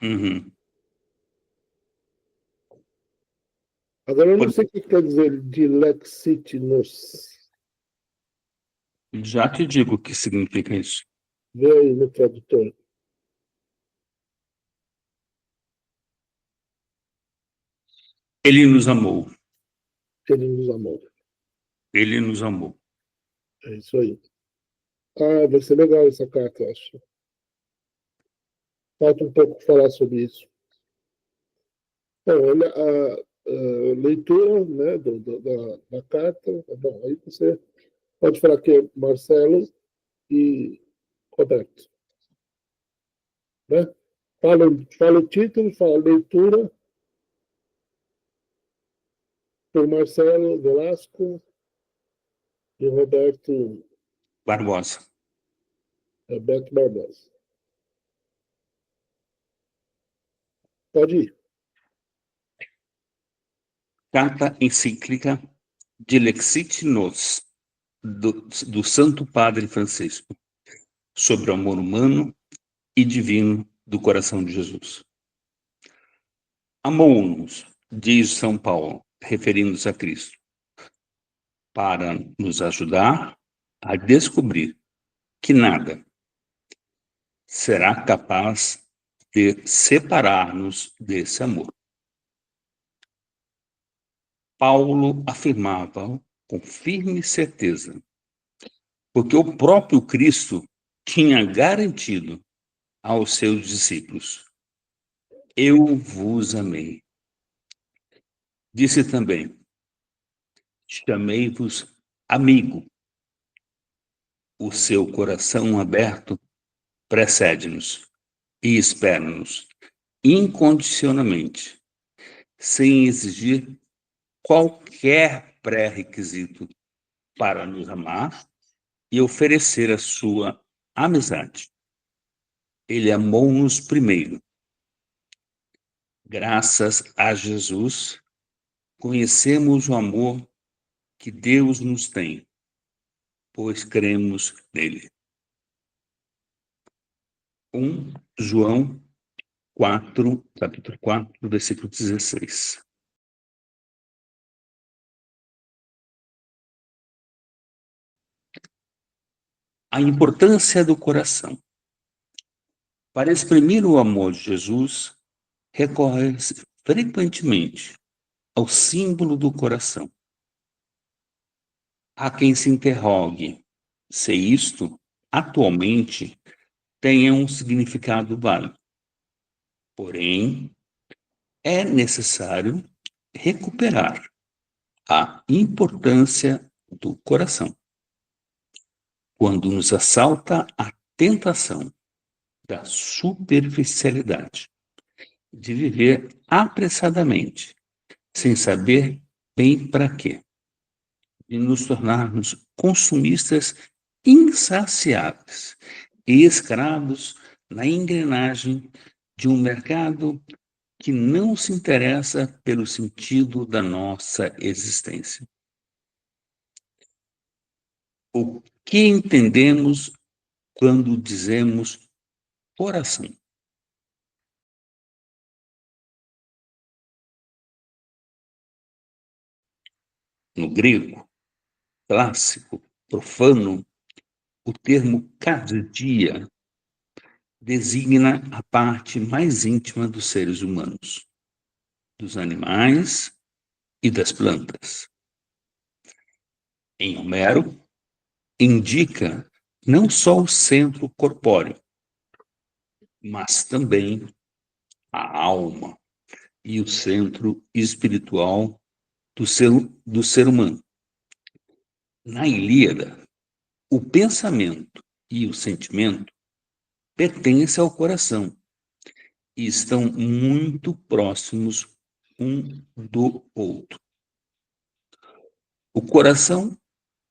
Uhum. Agora, eu não sei o que quer dizer dilexit-nos. Já te digo o que significa isso. Vê aí no tradutor. Ele nos amou. Ele nos amou. Ele nos amou. É isso aí. Ah, vai ser legal essa carta, eu acho. Falta um pouco falar sobre isso. Bom, olha, a leitura, né, da carta. Bom, aí você pode falar que é Marcelo e Roberto. Né? Fala o título, fala a leitura por Marcelo Velasco e Roberto Barbosa. Barbosa. Pode ir. Carta encíclica Dilexit-nos, do Santo Padre Francisco, sobre o amor humano e divino do coração de Jesus. Amou-nos, diz São Paulo, referindo-se a Cristo, para nos ajudar a descobrir que nada será capaz de separar-nos desse amor. Paulo afirmava com firme certeza, porque o próprio Cristo tinha garantido aos seus discípulos: eu vos amei. Disse também: chamei-vos amigo. O seu coração aberto precede-nos e espera-nos incondicionalmente, sem exigir qualquer pré-requisito para nos amar e oferecer a sua amizade. Ele amou-nos primeiro. Graças a Jesus, conhecemos o amor que Deus nos tem, pois cremos nele. 1 João 4, capítulo 4, versículo 16. A importância do coração. Para exprimir o amor de Jesus, recorre-se frequentemente ao símbolo do coração. Há quem se interrogue se isto, atualmente, tenha um significado válido. Porém, é necessário recuperar a importância do coração. Quando nos assalta a tentação da superficialidade, de viver apressadamente, sem saber bem para quê, de nos tornarmos consumistas insaciáveis e escravos na engrenagem de um mercado que não se interessa pelo sentido da nossa existência. O que entendemos quando dizemos coração? No grego clássico, profano, o termo cardia designa a parte mais íntima dos seres humanos, dos animais e das plantas. Em Homero, indica não só o centro corpóreo, mas também a alma e o centro espiritual do ser humano. Na Ilíada, o pensamento e o sentimento pertencem ao coração e estão muito próximos um do outro. O coração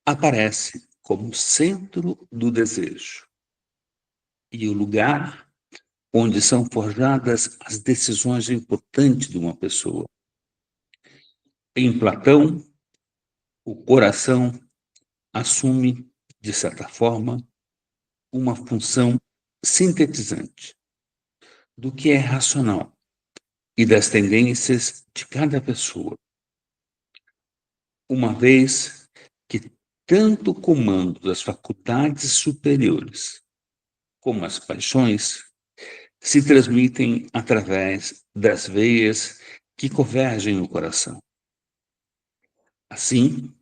aparece como centro do desejo e o lugar onde são forjadas as decisões importantes de uma pessoa. Em Platão, o coração assume, de certa forma, uma função sintetizante. do que é racional e das tendências de cada pessoa, uma vez que tanto o comando das faculdades superiores como as paixões se transmitem através das veias que convergem no coração. Assim,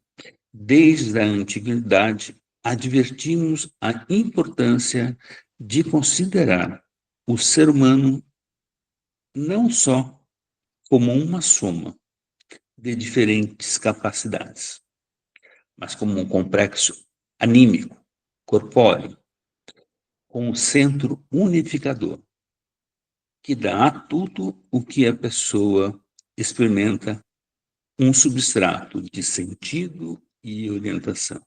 desde a antiguidade, advertimos a importância de considerar o ser humano não só como uma soma de diferentes capacidades, mas como um complexo anímico, corpóreo, com um centro unificador, que dá a tudo o que a pessoa experimenta um substrato de sentido e orientação.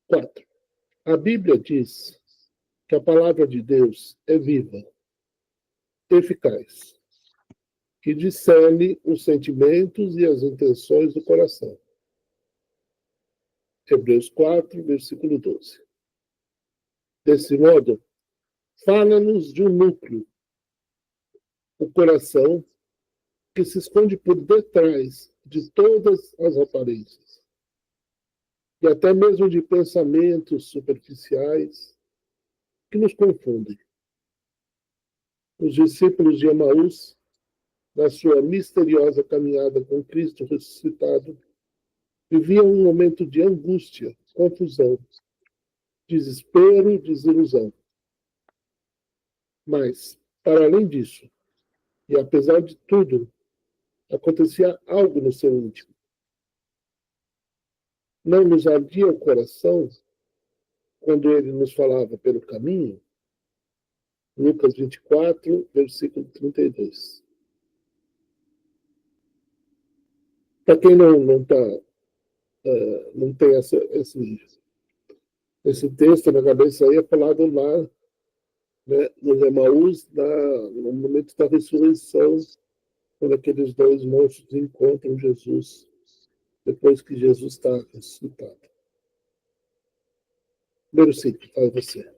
Quatro. A Bíblia diz que a palavra de Deus é viva, eficaz, que discerne os sentimentos e as intenções do coração. Hebreus 4, versículo 12. Desse modo, fala-nos de um núcleo, o coração, que se esconde por detrás de todas as aparências, e até mesmo de pensamentos superficiais que nos confundem. Os discípulos de Emaús, na sua misteriosa caminhada com Cristo ressuscitado, viviam um momento de angústia, confusão, desespero e desilusão. Mas, para além disso, e apesar de tudo, acontecia algo no seu íntimo. Não nos ardia o coração quando ele nos falava pelo caminho? Lucas 24, versículo 32. Para quem não tem esse texto na cabeça aí, é falado lá, né, no Emaús, no momento da ressurreição, quando aqueles dois monstros encontram Jesus, depois que Jesus está ressuscitado. Número 5, fala você.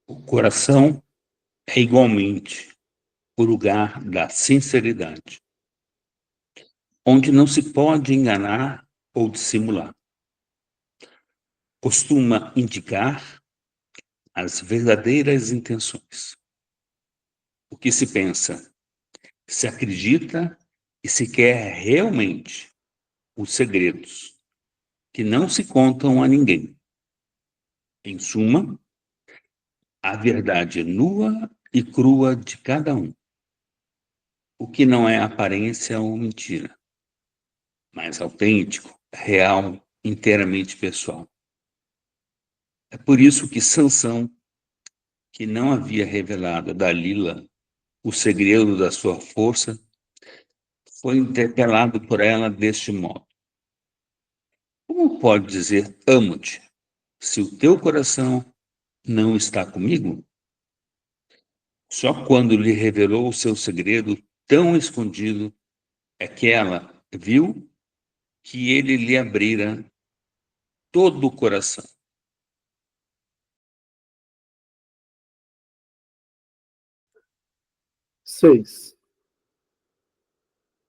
O coração é igualmente o lugar da sinceridade, onde não se pode enganar ou dissimular. Costuma indicar as verdadeiras intenções. O que se pensa, se acredita e se quer realmente os segredos que não se contam a ninguém. Em suma, a verdade nua e crua de cada um. O que não é aparência ou mentira, mas autêntico, real, inteiramente pessoal. É por isso que Sansão, que não havia revelado a Dalila o segredo da sua força, foi interpelado por ela deste modo: como pode dizer amo-te, se o teu coração não está comigo? Só quando lhe revelou o seu segredo tão escondido é que ela viu que ele lhe abrira todo o coração. Seis.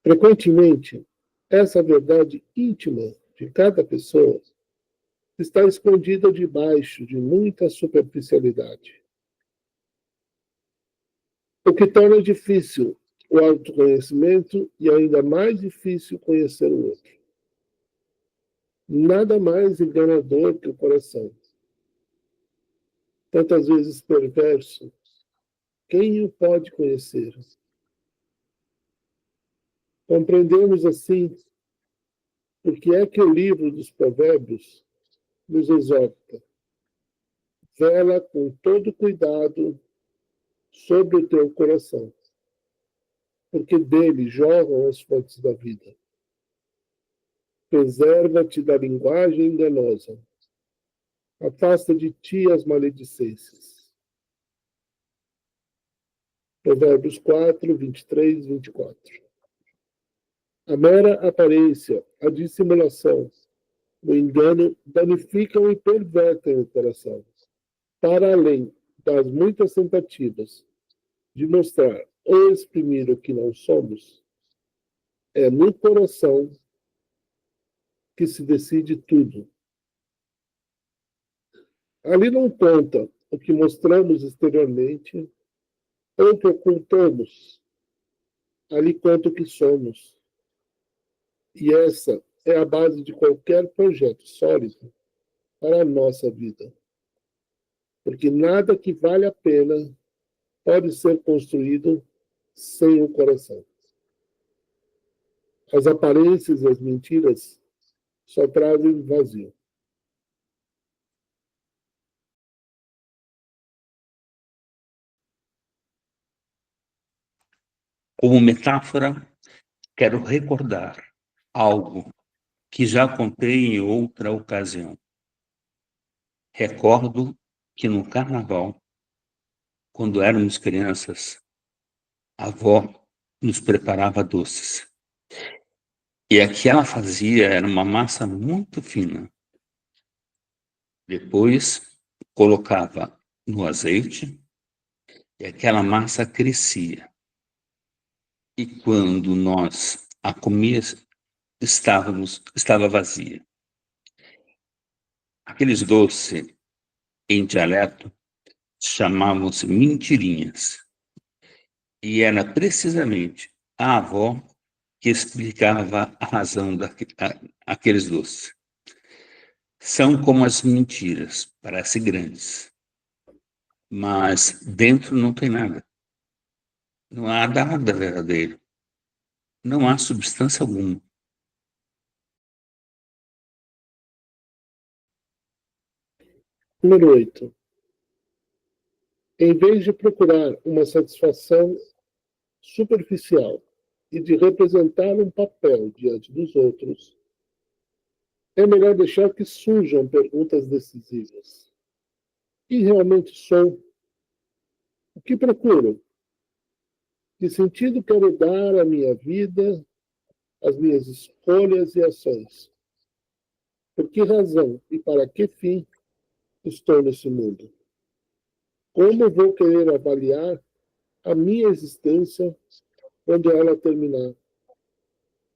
Frequentemente, essa verdade íntima de cada pessoa está escondida debaixo de muita superficialidade, o que torna difícil o autoconhecimento e ainda mais difícil conhecer o outro. Nada mais enganador que o coração. Tantas vezes perverso, quem o pode conhecer? Compreendemos assim porque é que o livro dos Provérbios nos exorta: vela com todo cuidado sobre o teu coração, porque dele jorram as fontes da vida. Preserva-te da linguagem enganosa, afasta de ti as maledicências. Provérbios 4, 23, 24. A mera aparência, a dissimulação, o engano danificam e pervertem o coração. Para além das muitas tentativas de mostrar ou exprimir o que não somos, é no coração que se decide tudo. Ali não conta o que mostramos exteriormente ou o que ocultamos. Ali conta o que somos. E essa é a base de qualquer projeto sólido para a nossa vida. Porque nada que vale a pena pode ser construído sem o coração. As aparências e as mentiras só trazem vazio. Como metáfora, quero recordar algo que já contei em outra ocasião. Recordo que no carnaval, quando éramos crianças, a avó nos preparava doces. E a que ela fazia era uma massa muito fina. Depois, colocava no azeite e aquela massa crescia. E quando nós a comíamos, estava vazia. Aqueles doces, em dialeto, chamavam-se mentirinhas. E era precisamente a avó que explicava a razão daqueles doces. São como as mentiras, parecem grandes, mas dentro não tem nada. Não há nada verdadeiro. Não há substância alguma. Número 8. Em vez de procurar uma satisfação superficial e de representar um papel diante dos outros, é melhor deixar que surjam perguntas decisivas. Quem realmente sou? O que procuro? Que sentido quero dar à minha vida, às minhas escolhas e ações? Por que razão e para que fim estou nesse mundo? Como vou querer avaliar a minha existência quando ela terminar?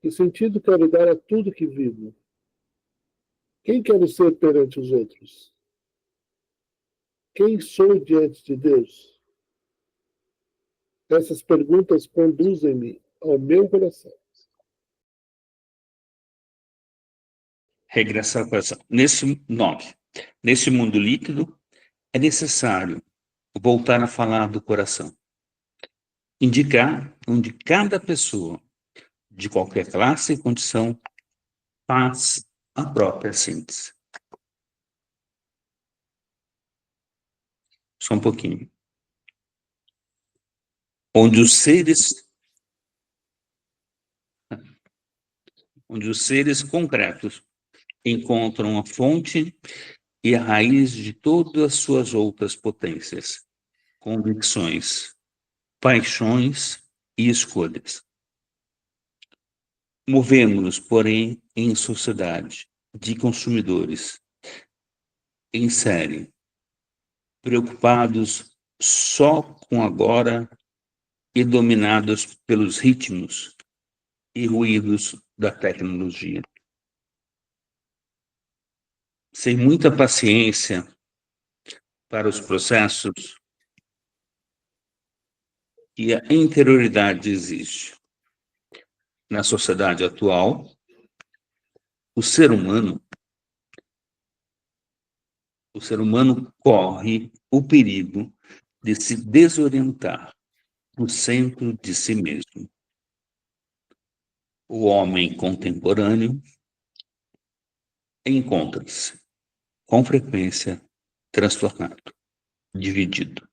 Que sentido quero dar a tudo que vivo? Quem quero ser perante os outros? Quem sou diante de Deus? Essas perguntas conduzem-me ao meu coração. Regressar ao coração. Nesse mundo líquido, é necessário voltar a falar do coração. Indicar onde cada pessoa, de qualquer classe e condição, faz a própria síntese. Só um pouquinho. Onde os seres concretos encontram a fonte e a raiz de todas as suas outras potências, convicções, paixões e escolhas. Movemos-nos, porém, em sociedade de consumidores, em série, preocupados só com agora e dominados pelos ritmos e ruídos da tecnologia. Sem muita paciência para os processos que a interioridade exige. Na sociedade atual, o ser humano corre o perigo de se desorientar no centro de si mesmo. O homem contemporâneo encontra-se, com frequência, transtornado, dividido,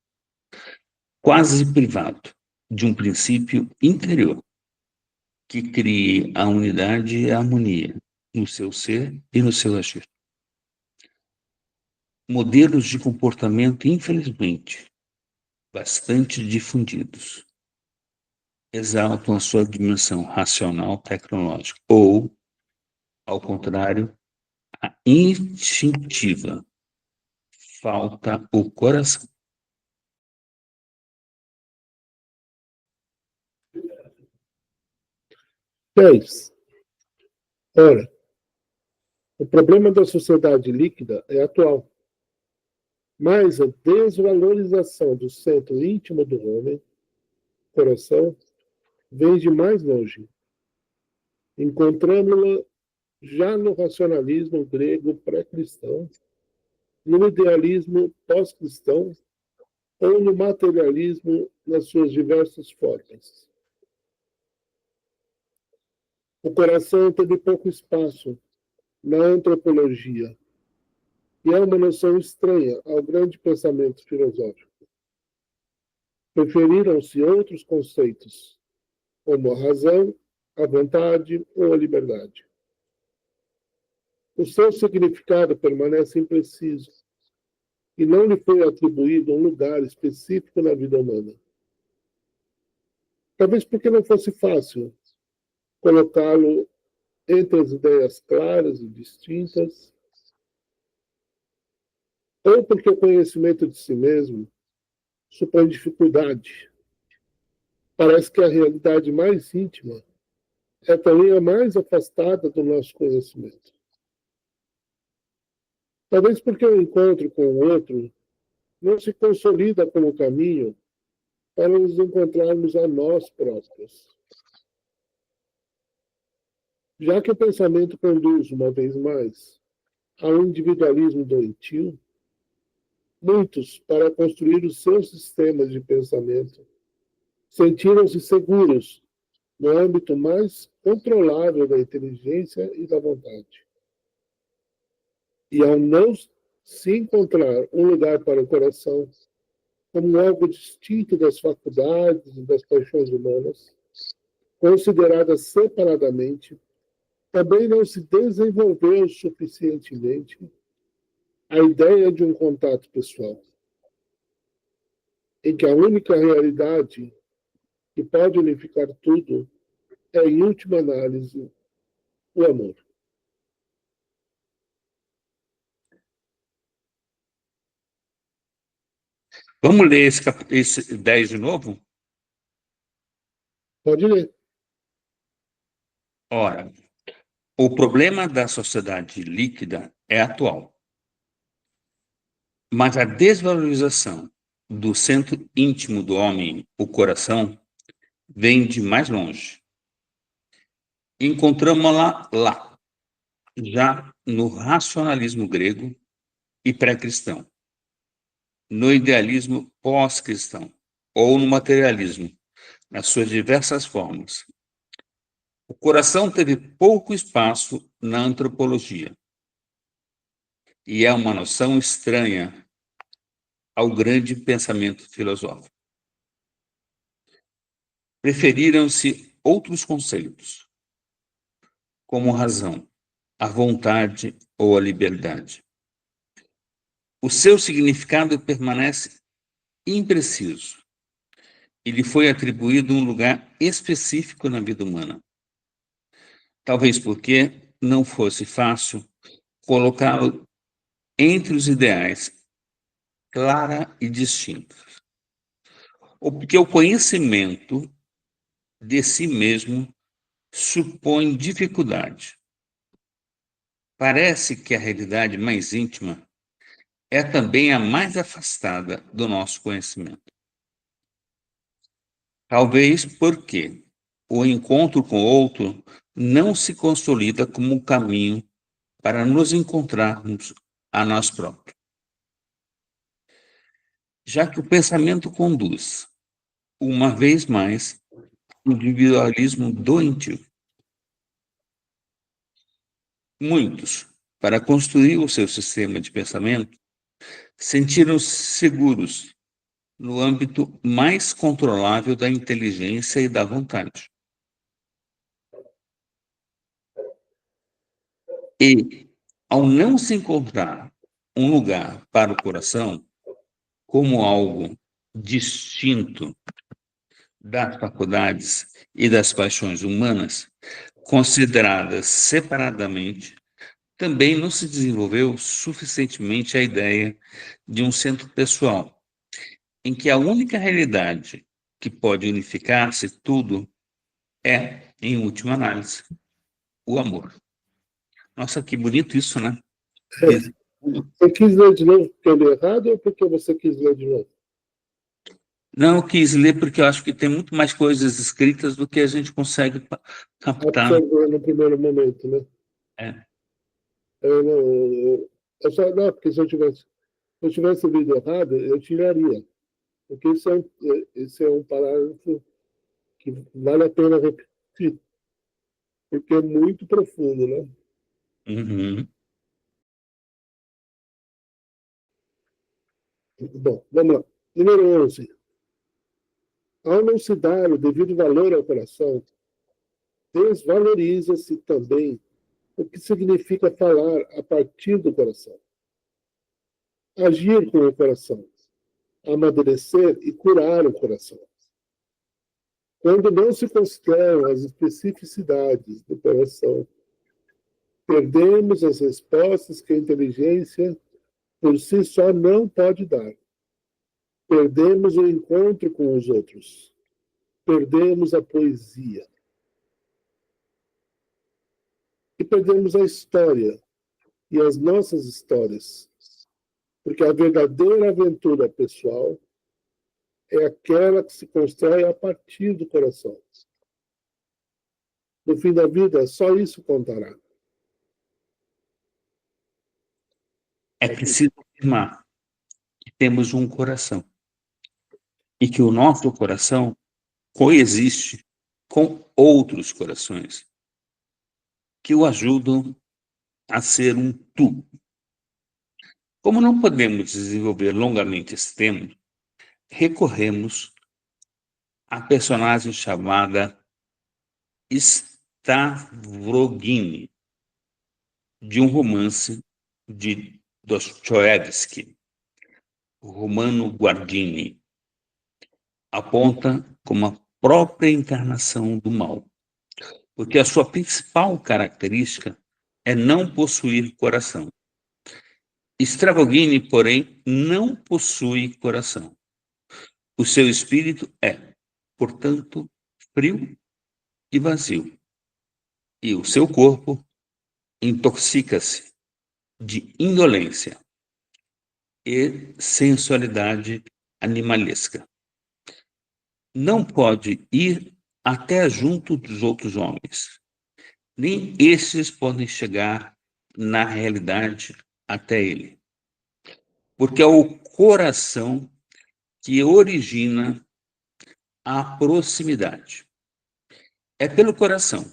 quase privado de um princípio interior que crie a unidade e a harmonia no seu ser e no seu agir. Modelos de comportamento, infelizmente, bastante difundidos. Exaltam a sua dimensão racional tecnológica, ou, ao contrário, a instintiva. Falta o coração. Ora, o problema da sociedade líquida é atual, mas a desvalorização do centro íntimo do homem, coração, vem de mais longe. Encontramos-la já no racionalismo grego pré-cristão, no idealismo pós-cristão ou no materialismo nas suas diversas formas. O coração teve pouco espaço na antropologia e é uma noção estranha ao grande pensamento filosófico. Preferiram-se outros conceitos, como a razão, a vontade ou a liberdade. O seu significado permanece impreciso e não lhe foi atribuído um lugar específico na vida humana. Talvez porque não fosse fácil colocá-lo entre as ideias claras e distintas, ou porque o conhecimento de si mesmo supõe dificuldade. Parece que a realidade mais íntima é também a mais afastada do nosso conhecimento. Talvez porque o encontro com o outro não se consolida como caminho para nos encontrarmos a nós próprios. Já que o pensamento conduz, uma vez mais, ao individualismo doentio, muitos, para construir os seus sistemas de pensamento, sentiram-se seguros no âmbito mais controlável da inteligência e da vontade. E ao não se encontrar um lugar para o coração, como algo distinto das faculdades e das paixões humanas, consideradas separadamente, também não se desenvolveu suficientemente a ideia de um contato pessoal, em que a única realidade que pode unificar tudo é, em última análise, o amor. Vamos ler esse 10 de novo? Pode ler. Ora, o problema da sociedade líquida é atual, mas a desvalorização do centro íntimo do homem, o coração, vem de mais longe. Encontramos-la lá, já no racionalismo grego e pré-cristão, no idealismo pós-cristão ou no materialismo, nas suas diversas formas. O coração teve pouco espaço na antropologia e é uma noção estranha ao grande pensamento filosófico. Preferiram-se outros conceitos, como razão, a vontade ou a liberdade. O seu significado permanece impreciso e lhe foi atribuído um lugar específico na vida humana. Talvez porque não fosse fácil colocá-lo entre os ideais clara e distintos. Ou porque o conhecimento de si mesmo supõe dificuldade. Parece que a realidade mais íntima é também a mais afastada do nosso conhecimento. Talvez porque o encontro com o outro não se consolida como um caminho para nos encontrarmos a nós próprios. Já que o pensamento conduz, uma vez mais, ao individualismo doentio. Muitos, para construir o seu sistema de pensamento, sentiram-se seguros no âmbito mais controlável da inteligência e da vontade. E, ao não se encontrar um lugar para o coração, como algo distinto das faculdades e das paixões humanas, consideradas separadamente, também não se desenvolveu suficientemente a ideia de um centro pessoal, em que a única realidade que pode unificar-se tudo é, em última análise, o amor. Nossa, que bonito isso, né? Você quis ler de novo porque eu li errado ou porque você quis ler de novo? Não, eu quis ler porque eu acho que tem muito mais coisas escritas do que a gente consegue captar. Absorver no primeiro momento, né? É. Eu só, não, porque se eu tivesse lido errado, eu tiraria. Porque esse é um parágrafo que vale a pena repetir, porque é muito profundo, né? Uhum. Bom, vamos lá. Número 11. Ao não se dar o devido valor ao coração, desvaloriza-se também o que significa falar a partir do coração. Agir com o coração, amadurecer e curar o coração. Quando não se consideram as especificidades do coração, perdemos as respostas que a inteligência por si só não pode dar. Perdemos o encontro com os outros. Perdemos a poesia. E perdemos a história e as nossas histórias. Porque a verdadeira aventura pessoal é aquela que se constrói a partir do coração. No fim da vida, só isso contará. É preciso afirmar que temos um coração e que o nosso coração coexiste com outros corações que o ajudam a ser um tu. Como não podemos desenvolver longamente esse tema, recorremos à personagem chamada Stavrogin, de um romance de Dostoiévski, Romano Guardini, aponta como a própria encarnação do mal, porque a sua principal característica é não possuir coração. Stravogini, porém, não possui coração. O seu espírito é, portanto, frio e vazio. E o seu corpo intoxica-se de indolência e sensualidade animalesca. Não pode ir até junto dos outros homens. Nem estes podem chegar, na realidade, até ele. Porque é o coração que origina a proximidade. É pelo coração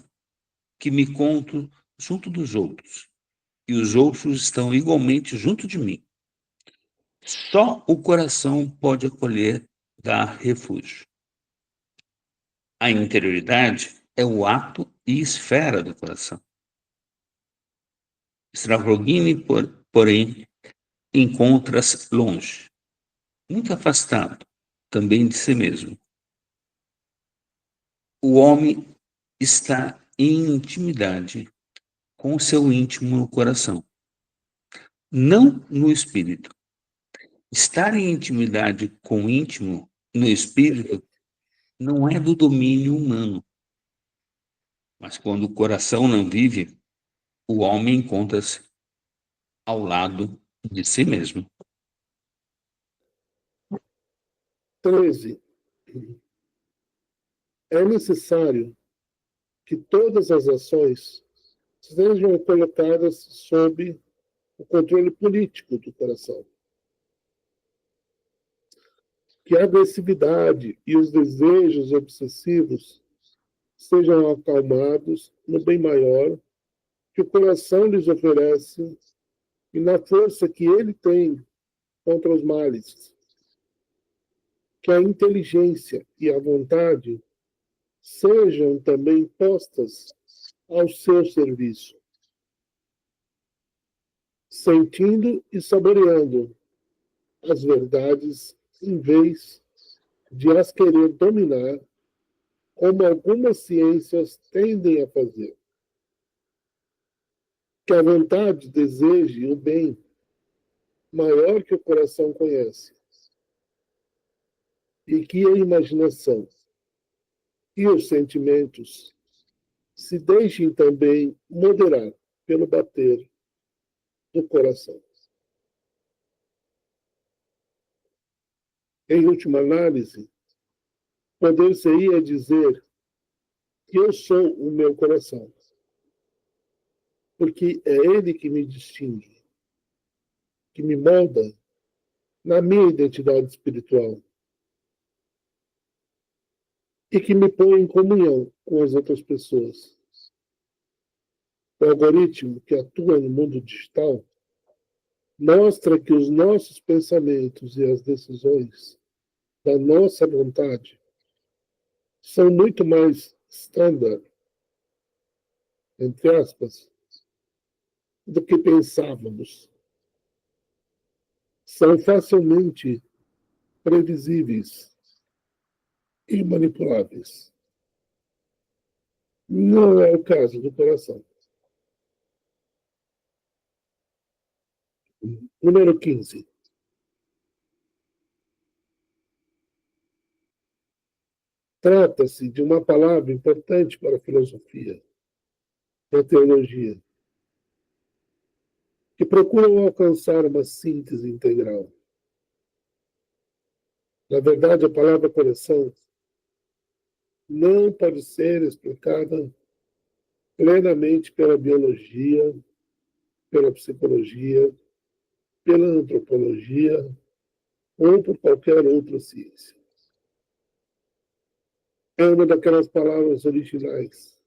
que me encontro junto dos outros, e os outros estão igualmente junto de mim. Só o coração pode acolher, dar refúgio. A interioridade é o ato e esfera do coração. Stavroguini, porém, encontra-se longe, muito afastado também de si mesmo. O homem está em intimidade com o seu íntimo no coração, não no espírito. Estar em intimidade com o íntimo no espírito não é do domínio humano. Mas quando o coração não vive, o homem encontra-se ao lado de si mesmo. 13. É necessário que todas as ações sejam colocadas sob o controle político do coração. Que a agressividade e os desejos obsessivos sejam acalmados no bem maior que o coração lhes oferece e na força que ele tem contra os males. Que a inteligência e a vontade sejam também postas ao seu serviço, sentindo e saboreando as verdades em vez de as querer dominar, como algumas ciências tendem a fazer. Que a vontade deseje o bem maior que o coração conhece, e que a imaginação e os sentimentos se deixem também moderar pelo bater do coração. Em última análise, poder-se-ia dizer que eu sou o meu coração, porque é ele que me distingue, que me molda na minha identidade espiritual e que me põe em comunhão com as outras pessoas. O algoritmo que atua no mundo digital mostra que os nossos pensamentos e as decisões da nossa vontade são muito mais standard, entre aspas, do que pensávamos. São facilmente previsíveis e manipuláveis. Não é o caso do coração. Número 15. Trata-se de uma palavra importante para a filosofia e a teologia, que procuram alcançar uma síntese integral. Na verdade, a palavra coração não pode ser explicada plenamente pela biologia, pela psicologia, pela antropologia ou por qualquer outra ciência. É uma daquelas palavras originais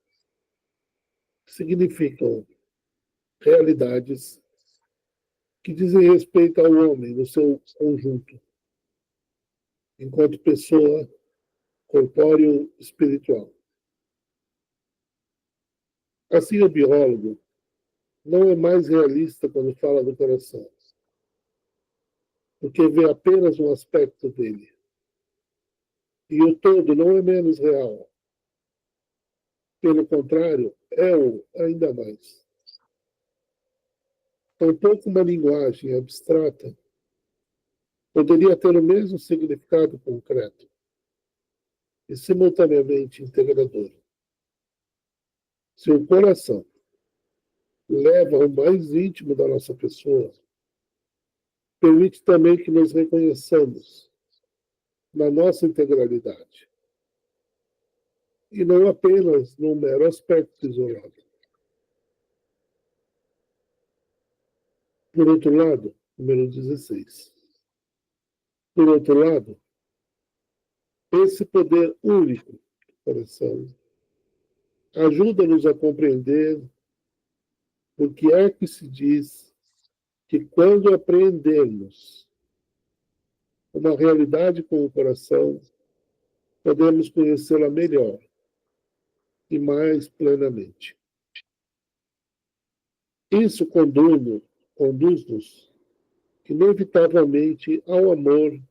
que significam realidades que dizem respeito ao homem no seu conjunto, enquanto pessoa corpóreo espiritual. Assim, o biólogo não é mais realista quando fala do coração, porque vê apenas um aspecto dele. E o todo não é menos real. Pelo contrário, é-o ainda mais. Tampouco uma linguagem abstrata poderia ter o mesmo significado concreto e simultaneamente integrador. Se o coração leva ao mais íntimo da nossa pessoa, permite também que nos reconheçamos na nossa integralidade e não apenas num mero aspecto isolado. Por outro lado, número 16. Por outro lado, esse poder único do coração ajuda-nos a compreender por que é que se diz que quando apreendermos uma realidade com o coração, podemos conhecê-la melhor e mais plenamente. Isso conduz-nos inevitavelmente ao amor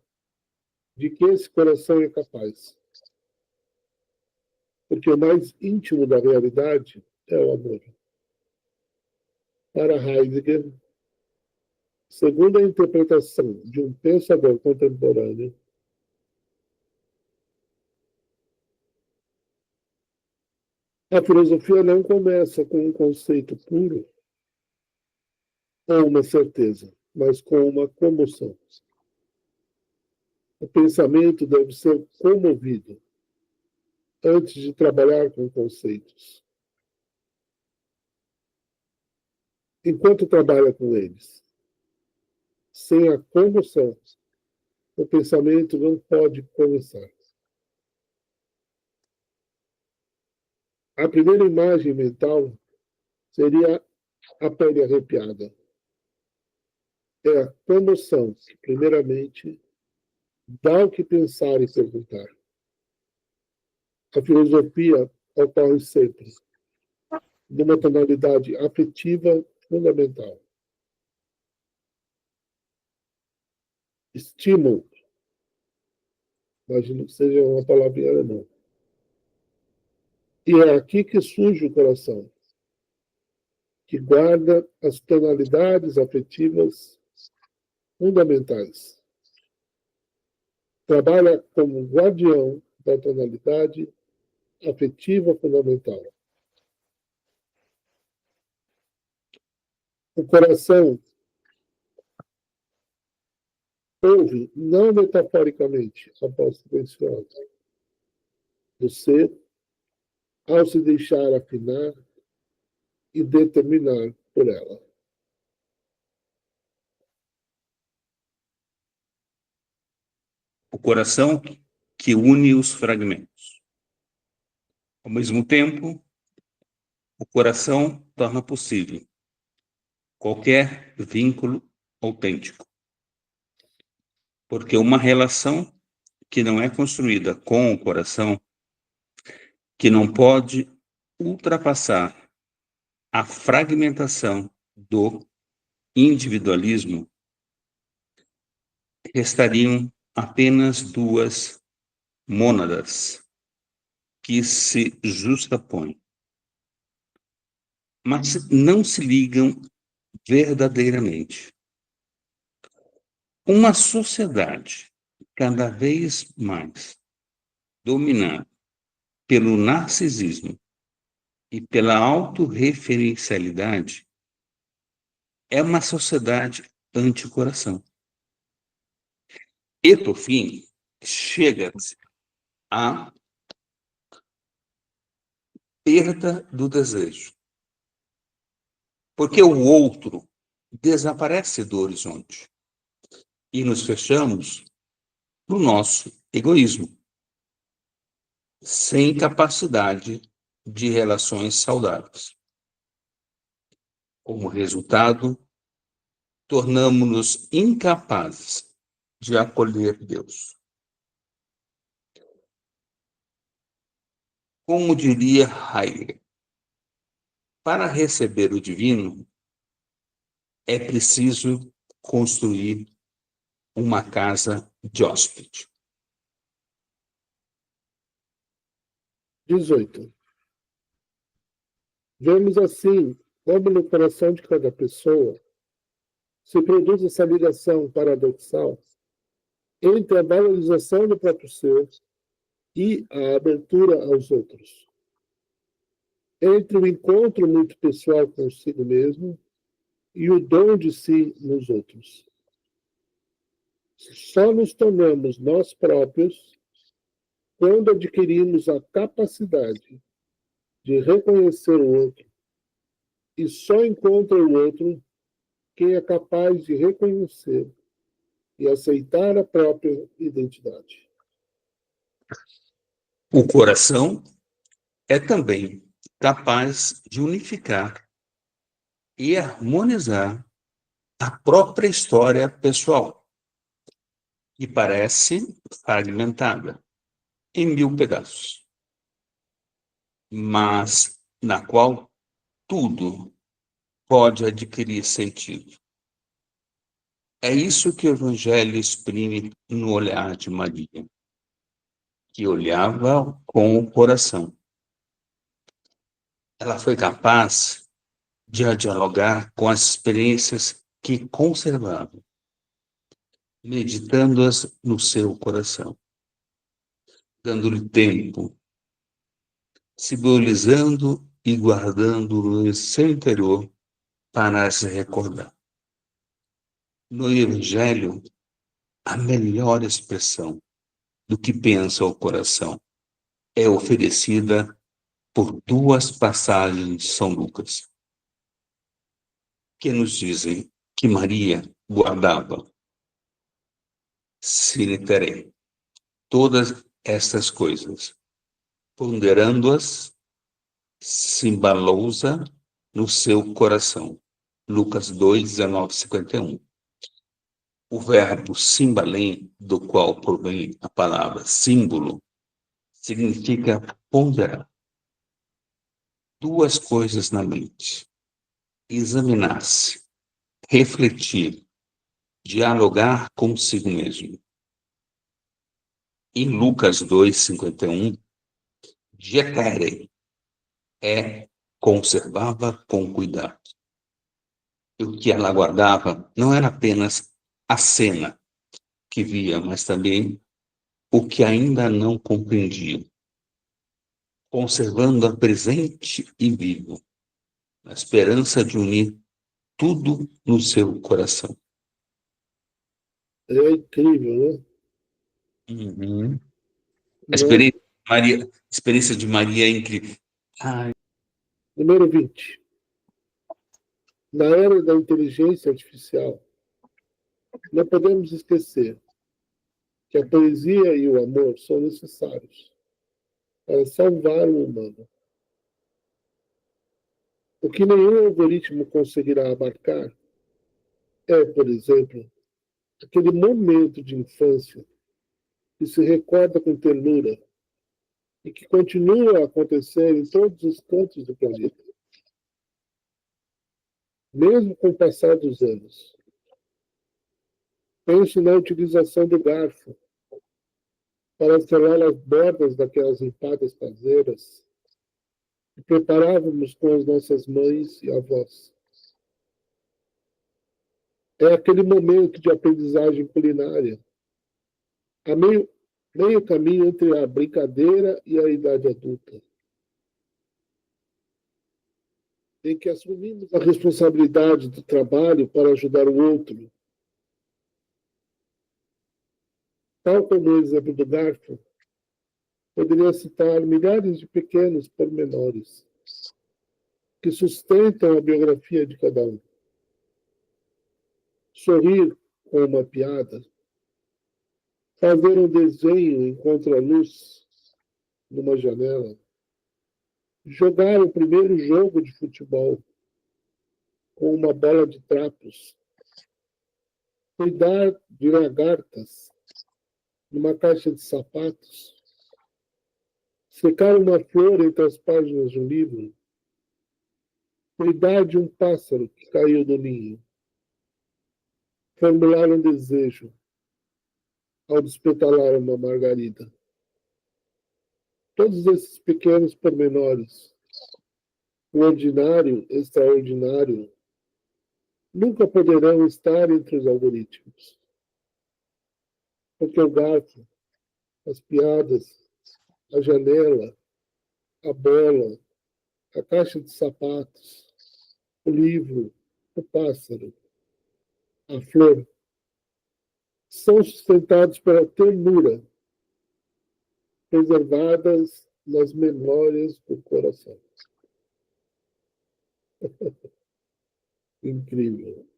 de que esse coração é capaz. Porque o mais íntimo da realidade é o amor. Para Heidegger, segundo a interpretação de um pensador contemporâneo, a filosofia não começa com um conceito puro ou uma certeza, mas com uma comoção. O pensamento deve ser comovido antes de trabalhar com conceitos. Enquanto trabalha com eles, sem a comoção, o pensamento não pode começar. A primeira imagem mental seria a pele arrepiada. É a comoção que, primeiramente, dá o que pensar e perguntar. A filosofia ocorre sempre numa tonalidade afetiva fundamental. Estímulo Imagino que seja uma palavra em alemão. E é aqui que surge o coração, que guarda as tonalidades afetivas fundamentais. Trabalha como guardião da tonalidade afetiva fundamental. O coração ouve, não metaforicamente, a voz silenciosa do ser, ao se deixar afinar e determinar por ela. O coração que une os fragmentos. Ao mesmo tempo, o coração torna possível qualquer vínculo autêntico. Porque uma relação que não é construída com o coração, que não pode ultrapassar a fragmentação do individualismo, restariam apenas duas mônadas que se justapõem, mas não se ligam verdadeiramente. Uma sociedade cada vez mais dominada pelo narcisismo e pela autorreferencialidade é uma sociedade anticoração. E, por fim, chega-se à perda do desejo. Porque o outro desaparece do horizonte e nos fechamos no nosso egoísmo, sem capacidade de relações saudáveis. Como resultado, tornamos-nos incapazes de acolher Deus. Como diria Heidegger, para receber o divino, é preciso construir uma casa de hóspede. 18. Vemos assim como no coração de cada pessoa se produz essa ligação paradoxal entre a valorização do próprio ser e a abertura aos outros. Entre o encontro muito pessoal consigo mesmo e o dom de si nos outros. Só nos tornamos nós próprios quando adquirimos a capacidade de reconhecer o outro, e só encontra o outro quem é capaz de reconhecer e aceitar a própria identidade. O coração é também capaz de unificar e harmonizar a própria história pessoal, que parece fragmentada em 1000 pedaços, mas na qual tudo pode adquirir sentido. É isso que o Evangelho exprime no olhar de Maria, que olhava com o coração. Ela foi capaz de dialogar com as experiências que conservava, meditando-as no seu coração, dando-lhe tempo, simbolizando e guardando no seu interior para se recordar. No Evangelho, a melhor expressão do que pensa o coração é oferecida por duas passagens de São Lucas, que nos dizem que Maria guardava, sine terem, todas estas coisas, ponderando-as, simbalou-a no seu coração. Lucas 2, 19, 51. O verbo simbalém, do qual provém a palavra símbolo, significa ponderar. Duas coisas na mente: examinar-se, refletir, dialogar consigo mesmo. Em Lucas 2:51, Jetere conservava com cuidado. E o que ela guardava não era apenas a cena que via, mas também o que ainda não compreendia, conservando-a presente e vivo, na esperança de unir tudo no seu coração. É incrível, né? Uhum. A Nossa. experiência de Maria é incrível. Ai, Número 20. Na era da inteligência artificial, não podemos esquecer que a poesia e o amor são necessários para salvar o humano. O que nenhum algoritmo conseguirá abarcar é, por exemplo, aquele momento de infância que se recorda com ternura e que continua a acontecer em todos os cantos do planeta, mesmo com o passar dos anos. Pense na utilização do garfo para selar as bordas daquelas empadas caseiras que preparávamos com as nossas mães e avós. É aquele momento de aprendizagem culinária, a meio caminho entre a brincadeira e a idade adulta, em que assumimos a responsabilidade do trabalho para ajudar o outro. Tal como o exemplo do garfo, poderia citar milhares de pequenos pormenores que sustentam a biografia de cada um. Sorrir com uma piada, fazer um desenho em contraluz numa janela, jogar o primeiro jogo de futebol com uma bola de trapos, cuidar de lagartas numa caixa de sapatos, secar uma flor entre as páginas de um livro, cuidar de um pássaro que caiu do ninho, formular um desejo ao despetalar uma margarida. Todos esses pequenos pormenores, o ordinário, extraordinário, nunca poderão estar entre os algoritmos. Porque o garfo, as piadas, a janela, a bola, a caixa de sapatos, o livro, o pássaro, a flor, são sustentados pela ternura, preservadas nas memórias do coração. Incrível.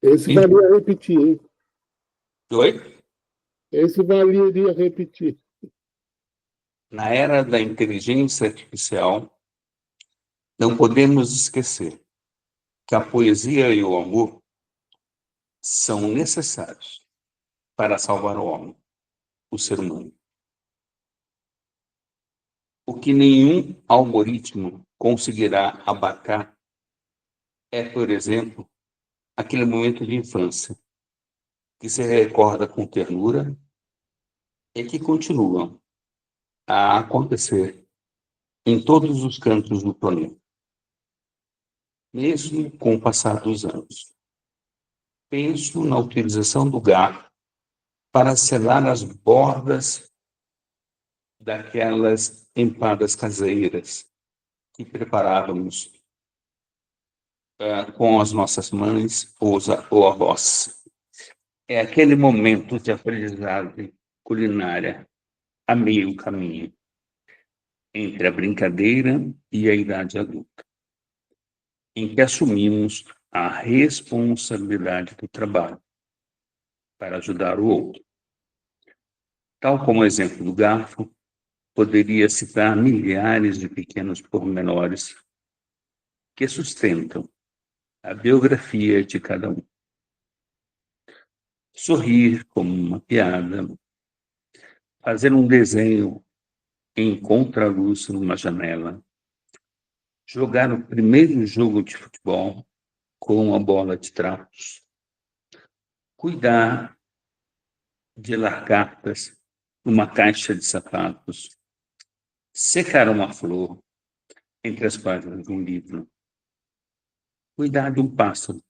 Esse valia repetir, hein? oi? Esse valeria repetir. Na era da inteligência artificial, não podemos esquecer que a poesia e o amor são necessários para salvar o homem, o ser humano. O que nenhum algoritmo conseguirá abarcar é, por exemplo, aquele momento de infância que se recorda com ternura e que continua a acontecer em todos os cantos do planeta, mesmo com o passar dos anos. Penso na utilização do garfo para selar as bordas daquelas empadas caseiras que preparávamos com as nossas mães ou avós. É aquele momento de aprendizagem culinária a meio caminho entre a brincadeira e a idade adulta, em que assumimos a responsabilidade do trabalho para ajudar o outro. Tal como o exemplo do garfo, poderia citar milhares de pequenos pormenores que sustentam a biografia de cada um. Sorrir como uma piada, fazer um desenho em contraluz numa janela, jogar o primeiro jogo de futebol com uma bola de trapos, cuidar de lar cartas numa caixa de sapatos, secar uma flor entre as páginas de um livro, cuidar de um pássaro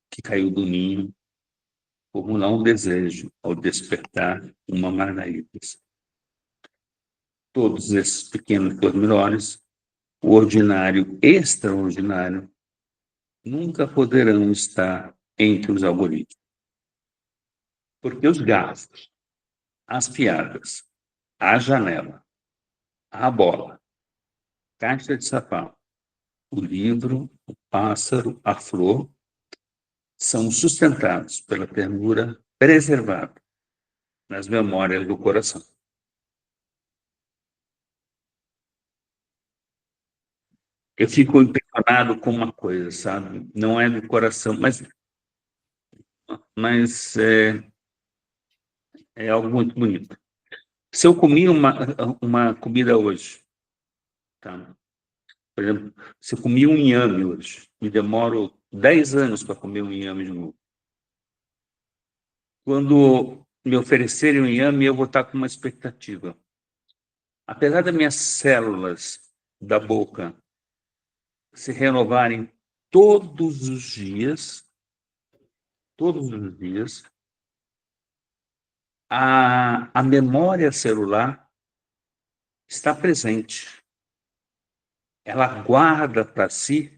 que caiu do ninho, formular um desejo ao despertar uma margaridas. Todos esses pequenos pormenores, o ordinário e extraordinário, nunca poderão estar entre os algoritmos. Porque os gastos, as piadas, a janela, a bola, caixa de sapato, o livro, o pássaro, a flor, são sustentados pela ternura preservada nas memórias do coração. Eu fico impressionado com uma coisa, sabe? Não é do coração, mas é algo muito bonito. Se eu comi uma comida hoje, tá? Por exemplo, se eu comi um inhame hoje, me demoro 10 anos para comer um inhame de novo. Quando me oferecerem um inhame, eu vou estar com uma expectativa. Apesar das minhas células da boca se renovarem todos os dias, a memória celular está presente. Ela guarda para si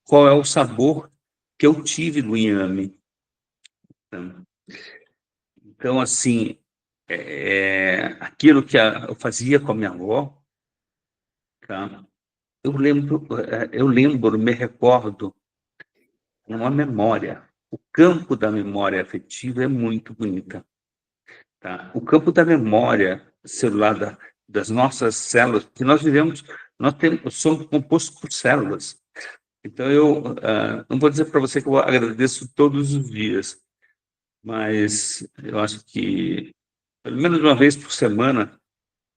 qual é o sabor que eu tive do inhame. Então, assim, aquilo que eu fazia com a minha avó, tá? Me recordo uma memória. O campo da memória afetiva é muito bonita. Tá? O campo da memória celular das nossas células, que nós vivemos, somos compostos por células. Então, eu não vou dizer para você que eu agradeço todos os dias, mas eu acho que, pelo menos uma vez por semana,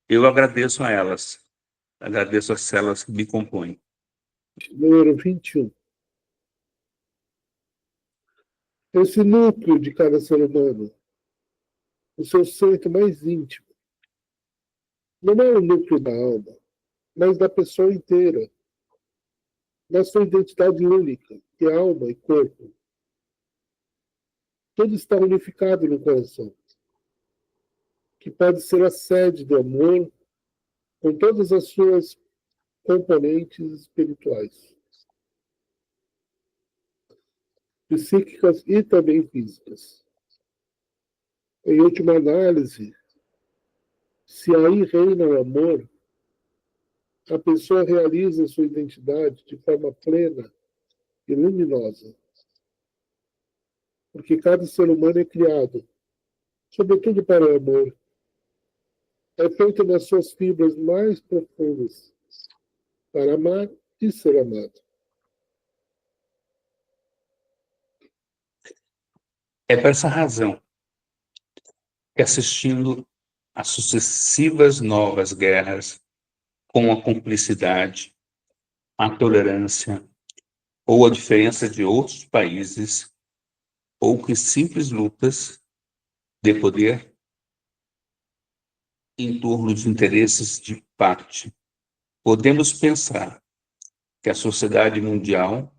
eu agradeço a elas. Agradeço as células que me compõem. Número 21. Esse núcleo de cada ser humano, o seu centro mais íntimo, não é o núcleo da alma, mas da pessoa inteira, da sua identidade única, que é alma e corpo. Tudo está unificado no coração, que pode ser a sede do amor, com todas as suas componentes espirituais, psíquicas e também físicas. Em última análise, se aí reina o amor, a pessoa realiza sua identidade de forma plena e luminosa. Porque cada ser humano é criado, sobretudo para o amor. É feito nas suas fibras mais profundas, para amar e ser amado. É por essa razão que, assistindo a sucessivas novas guerras, com a cumplicidade, a tolerância ou a diferença de outros países, ou que simples lutas de poder em torno de interesses de parte, podemos pensar que a sociedade mundial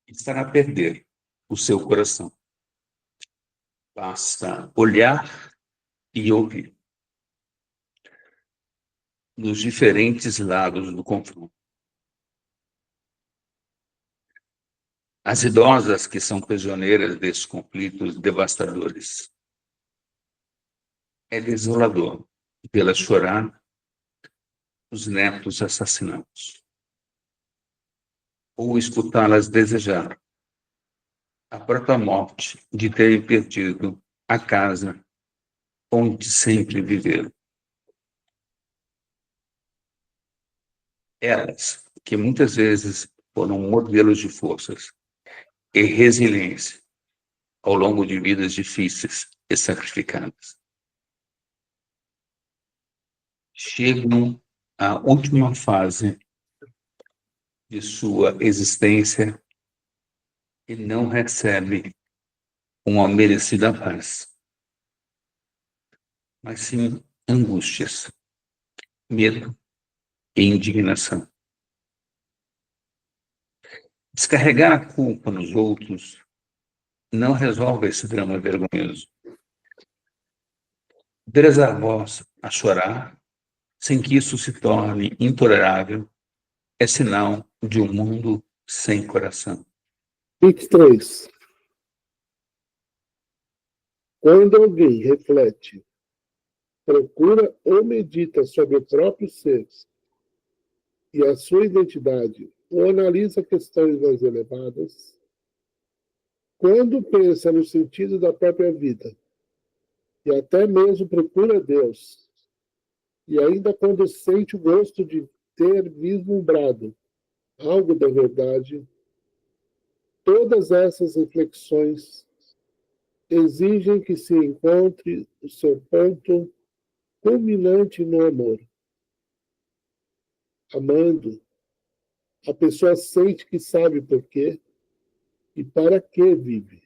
estará a perder o seu coração. Basta olhar e ouvir nos diferentes lados do confronto. As idosas que são prisioneiras desses conflitos devastadores. É desolador vê-las chorar os netos assassinados, ou escutá-las desejar a própria morte de terem perdido a casa onde sempre viveram. Elas, que muitas vezes foram modelos de forças e resiliência ao longo de vidas difíceis e sacrificadas, chegam à última fase de sua existência e não recebem uma merecida paz, mas sim angústias, medo e indignação. Descarregar a culpa nos outros não resolve esse drama vergonhoso. Ver as avós a chorar, sem que isso se torne intolerável, é sinal de um mundo sem coração. 23. Quando alguém reflete, procura ou medita sobre o próprio ser e a sua identidade, ou analisa questões mais elevadas, quando pensa no sentido da própria vida e até mesmo procura Deus, e ainda quando sente o gosto de ter vislumbrado algo da verdade, todas essas reflexões exigem que se encontre o seu ponto culminante no amor. Amando, a pessoa sente que sabe por quê e para que vive.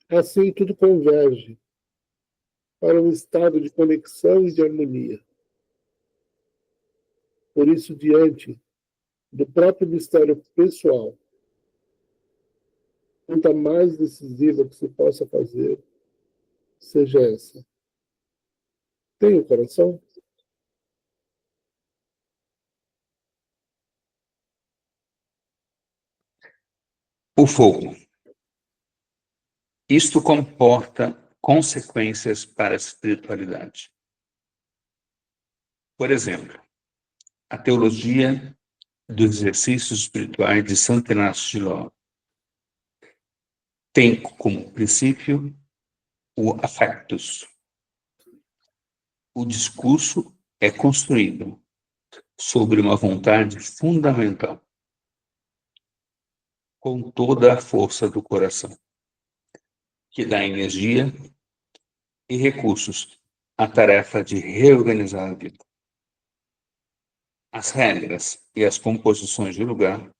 Assim, tudo converge para um estado de conexão e de harmonia. Por isso, diante do próprio mistério pessoal, a pergunta mais decisiva que se possa fazer seja essa: tem o coração? O fogo. Isto comporta consequências para a espiritualidade. Por exemplo, a teologia dos exercícios espirituais de Santo Inácio de Loyola tem como princípio o affectus. O discurso é construído sobre uma vontade fundamental, com toda a força do coração, que dá energia e recursos à tarefa de reorganizar a vida. As regras e as composições de lugar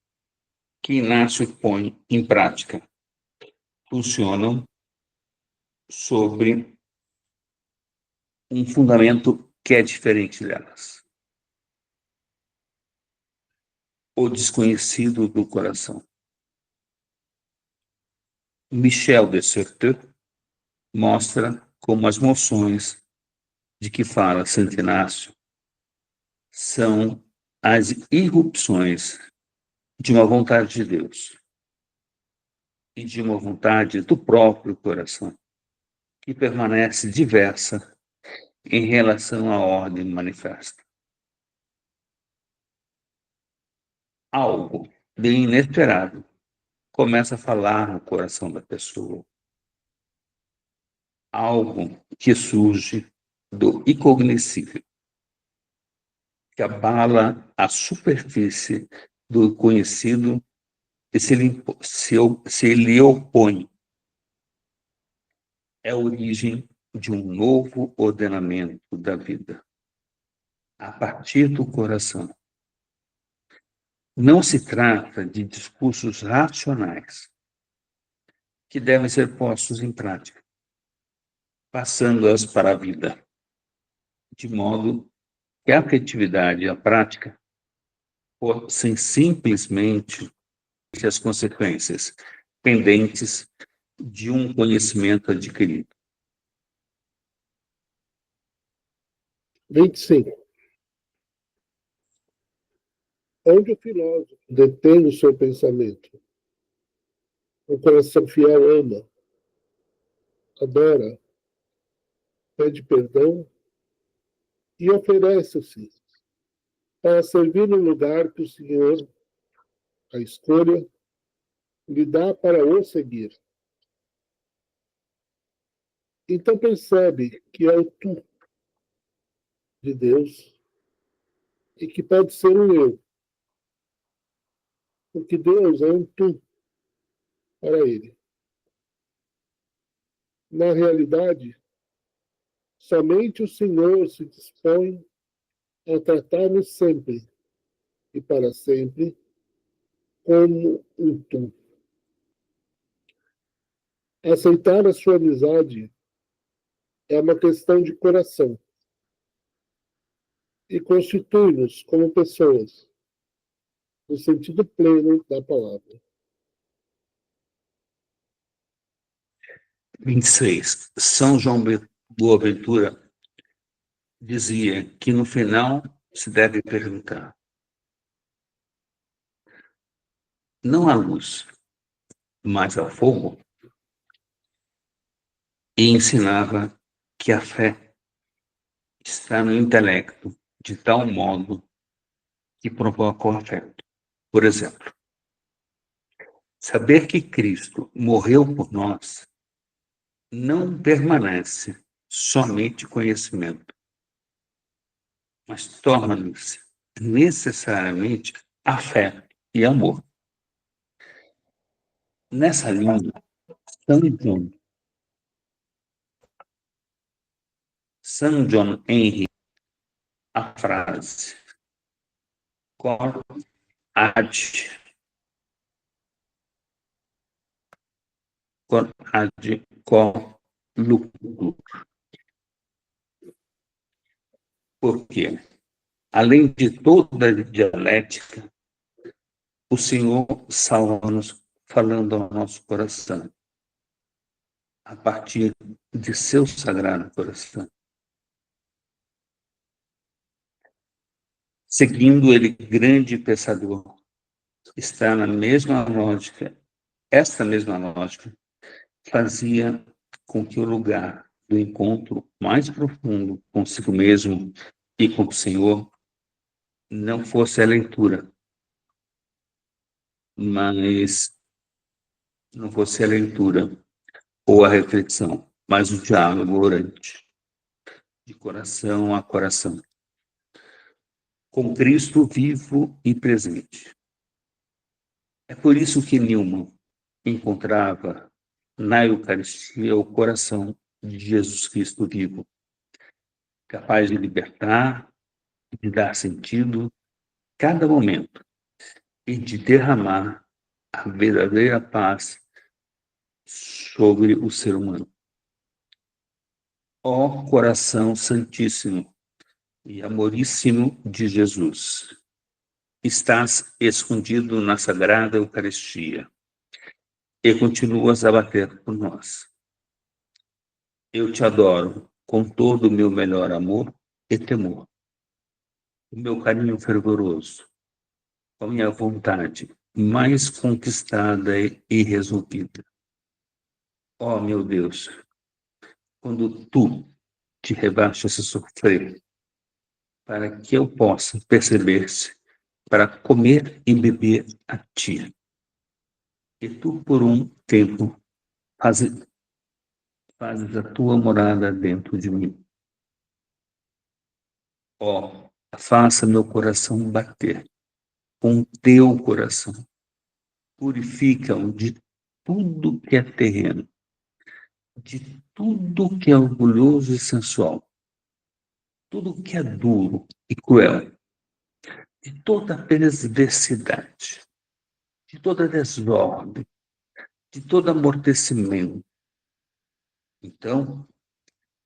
que Inácio põe em prática funcionam sobre um fundamento que é diferente delas. O desconhecido do coração. Michel de Certeau mostra como as moções de que fala Santo Inácio são as irrupções de uma vontade de Deus e de uma vontade do próprio coração, que permanece diversa em relação à ordem manifesta. Algo de inesperado começa a falar no coração da pessoa. Algo que surge do incognoscível, que abala a superfície do conhecido e se lhe opõe. É a origem de um novo ordenamento da vida, a partir do coração. Não se trata de discursos racionais que devem ser postos em prática, passando-as para a vida, de modo que a afetividade e a prática fossem simplesmente as consequências pendentes de um conhecimento adquirido. 25. Onde o filósofo detém o seu pensamento, o coração fiel ama, adora, pede perdão e oferece-se para servir no lugar que o Senhor, a escolha, lhe dá para o seguir. Então percebe que é o tu de Deus e que pode ser um eu, porque Deus é um tu para ele. Na realidade, somente o Senhor se dispõe a tratar-nos sempre e para sempre como um tu. Aceitar a sua amizade é uma questão de coração e constitui-nos como pessoas, no sentido pleno da palavra. 26. São João Boaventura dizia que no final se deve perguntar: não há luz, mas há fogo? E ensinava que a fé está no intelecto de tal modo que provoca o afeto. Por exemplo, saber que Cristo morreu por nós não permanece somente conhecimento, mas torna-se necessariamente afeto e amor. Nessa linha, São John Henry, a frase cor ad cor lucro. Por quê? Além de toda a dialética, o Senhor salva-nos falando ao nosso coração, a partir de seu sagrado coração. Seguindo ele, grande pensador, está na mesma lógica, essa mesma lógica fazia com que o lugar do encontro mais profundo consigo mesmo e com o Senhor não fosse a leitura, mas não fosse a leitura ou a reflexão, mas o diálogo orante, de coração a coração, com Cristo vivo e presente. É por isso que Newman encontrava na Eucaristia o coração de Jesus Cristo vivo, capaz de libertar, de dar sentido a cada momento e de derramar a verdadeira paz sobre o ser humano. Ó coração santíssimo e amoríssimo de Jesus, estás escondido na Sagrada Eucaristia e continuas a bater por nós. Eu te adoro com todo o meu melhor amor e temor, o meu carinho fervoroso, a minha vontade mais conquistada e resolvida. Ó meu Deus, quando tu te rebaixas a sofrer, para que eu possa perceber-se, para comer e beber a ti. E tu, por um tempo, fazes a tua morada dentro de mim. Ó, faça meu coração bater com o teu coração. Purifica-o de tudo que é terreno, de tudo que é orgulhoso e sensual, tudo que é duro e cruel, de toda perversidade, de toda desordem, de todo amortecimento. Então,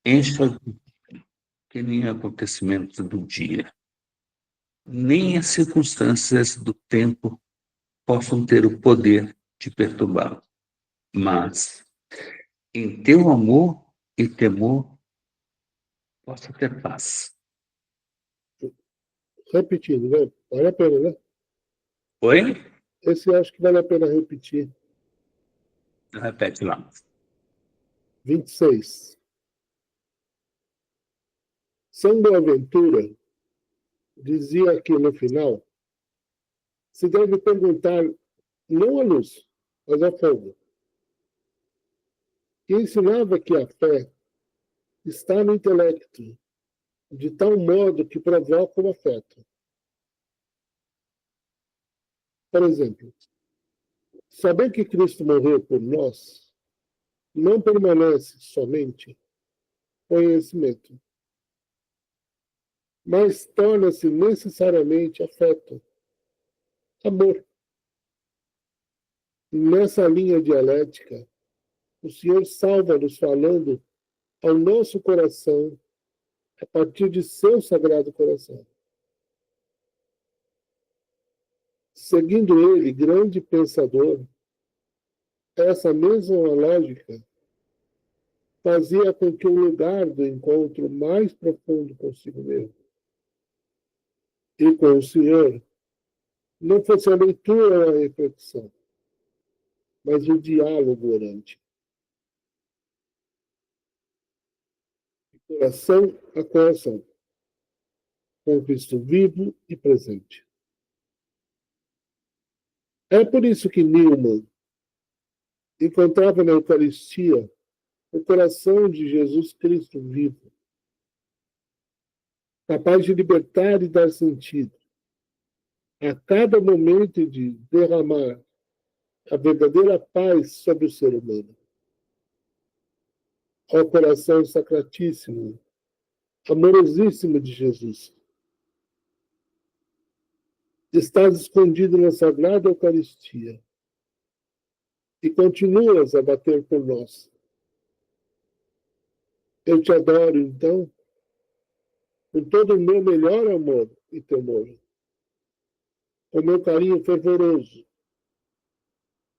encha que nem acontecimentos do dia, nem as circunstâncias do tempo possam ter o poder de perturbá-lo. Mas, em teu amor e temor, possa ter paz. Repetindo, né? Vale a pena, né? Oi? Esse eu acho que vale a pena repetir. Repete lá. 26. São Boaventura dizia aqui no final, se deve perguntar não à luz, mas ao fogo. E ensinava que a fé está no intelecto, de tal modo que provoca o afeto. Por exemplo, saber que Cristo morreu por nós não permanece somente conhecimento, mas torna-se necessariamente afeto, amor. Nessa linha dialética, o Senhor salva-nos falando ao nosso coração a partir de seu sagrado coração. Seguindo ele, grande pensador, essa mesma lógica fazia com que o lugar do encontro mais profundo consigo mesmo e com o Senhor não fosse a leitura ou a reflexão, mas o diálogo orante. De coração a coração, com Cristo vivo e presente. É por isso que Newman encontrava na Eucaristia o coração de Jesus Cristo vivo, capaz de libertar e dar sentido a cada momento e de derramar a verdadeira paz sobre o ser humano. Ó coração sacratíssimo, amorosíssimo de Jesus, estás escondido na Sagrada Eucaristia e continuas a bater por nós. Eu te adoro, então, com todo o meu melhor amor e temor, com meu carinho fervoroso,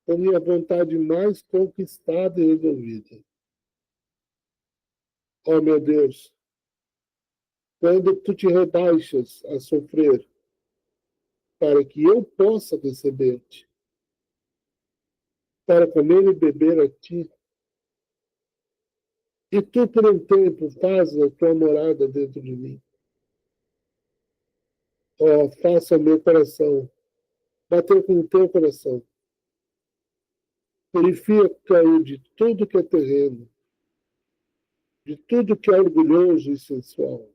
com minha vontade mais conquistada e resolvida. Ó meu Deus, quando tu te rebaixas a sofrer, para que eu possa receber-te, para comer e beber a ti, e tu por um tempo fazes a tua morada dentro de mim. Ó, faça meu coração bater com o teu coração. Purifica-o de tudo que é terreno, de tudo que é orgulhoso e sensual,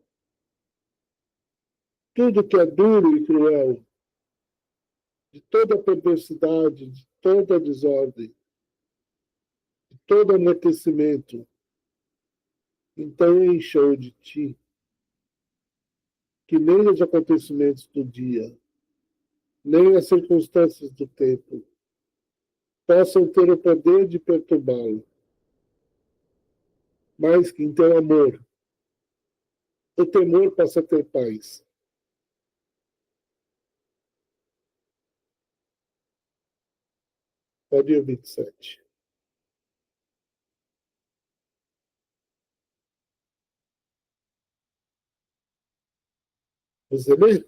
tudo que é duro e cruel, de toda a perversidade, de toda a desordem, de todo amortecimento. Então encha-o de ti, que nem os acontecimentos do dia, nem as circunstâncias do tempo possam ter o poder de perturbá-lo, mas que em teu amor o temor possa ter paz. Pode ir o 27. Você lê?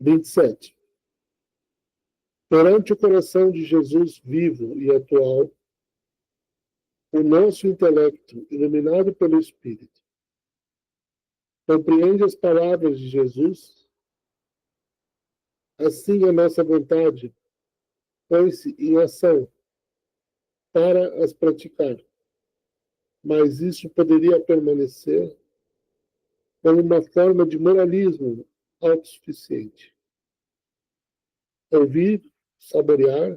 Vinte e sete. Perante o coração de Jesus vivo e atual, o nosso intelecto, iluminado pelo Espírito, compreende as palavras de Jesus, assim a nossa vontade põe-se em ação para as praticar. Mas isso poderia permanecer como uma forma de moralismo autossuficiente. Ouvir, saborear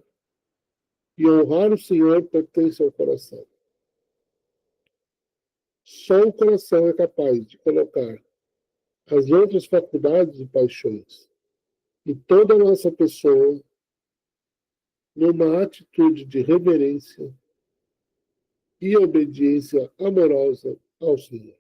e honrar o Senhor pertence ao coração. Só o coração é capaz de colocar as outras faculdades e paixões e toda a nossa pessoa numa atitude de reverência e obediência amorosa ao Senhor.